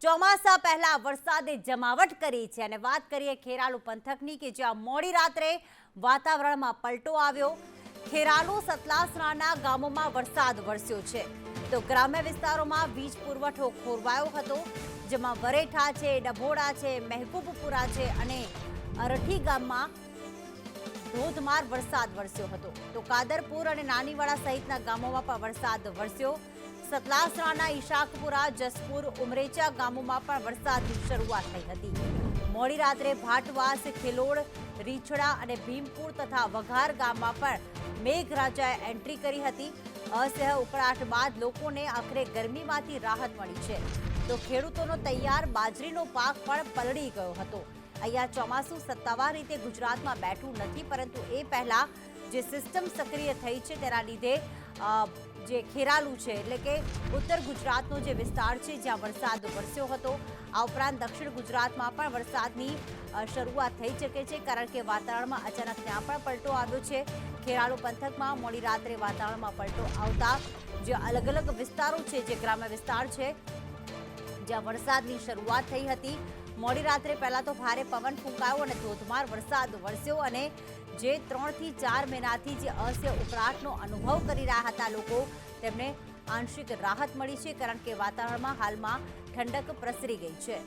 ચોમાસા પહેલા વરસાદે જમાવટ કરી છે અને વાત કરીએ ખેરાલુ પંથકની કે જ્યાં મોડી રાત્રે વાતાવરણમાં પલટો આવ્યો। ખેરાલુ સતલાસણાના ગામોમાં વરસાદ વરસ્યો છે તો ગ્રામ્ય વિસ્તારોમાં વીજ પુરવઠો ખોરવાયો હતો, જેમાં વરેઠા છે, ડભોડા છે, મહેબૂબપુરા છે અને અરઠી ગામમાં ધોધમાર વરસાદ વરસ્યો હતો તો કાદરપુર અને નાનીવાડા સહિતના ગામોમાં પણ વરસાદ વરસ્યો। સતલાસણાના ઈશાકપુરા, જસપુર, ઉમરેચા ગામોમાં પણ વરસાદની શરૂઆત થઈ હતી। મોડી રાત્રે ભાટવાસ, ખેલોડ, રીછડા અને ભીમપુર તથા વઘાર ગામમાં પણ મેઘરાજાએ એન્ટ્રી કરી હતી। અસહ્ય ઉકળાટ બાદ લોકોને આખરે ગરમીમાંથી રાહત મળી છે તો ખેડૂતોનો તૈયાર બાજરીનો પાક પણ પલળી ગયો હતો। અહીંયા ચોમાસું સત્તાવાર રીતે ગુજરાતમાં બેઠું નથી, પરંતુ એ પહેલા જે સિસ્ટમ સક્રિય થઈ છે તેના લીધે જે ખેરાલુ છે એટલે કે ઉત્તર ગુજરાતનો જે વિસ્તાર છે જ્યાં વરસાદ વરસ્યો હતો, આ ઉપરાંત દક્ષિણ ગુજરાતમાં પણ વરસાદની શરૂઆત થઈ શકે છે, કારણ કે વાતાવરણમાં અચાનક ત્યાં પણ પલટો આવ્યો છે। ખેરાલુ પંથકમાં મોડી રાત્રે વાતાવરણમાં પલટો આવતા જે અલગ અલગ વિસ્તારો છે, જે ગ્રામ્ય વિસ્તાર છે જ્યાં વરસાદની શરૂઆત થઈ હતી, મોડી રાત્રે પહેલા તો ભારે પવન ફૂંકાયો અને ધોધમાર વરસાદ વરસ્યો અને જે 3 થી 4 મહિનાથી જે અસહ્ય ઉકળાટનો અનુભવ કરી રહ્યા હતા લોકો, તેમને આંશિક રાહત મળી છે, કારણ કે વાતાવરણમાં હાલમાં ઠંડક પ્રસરી ગઈ છે।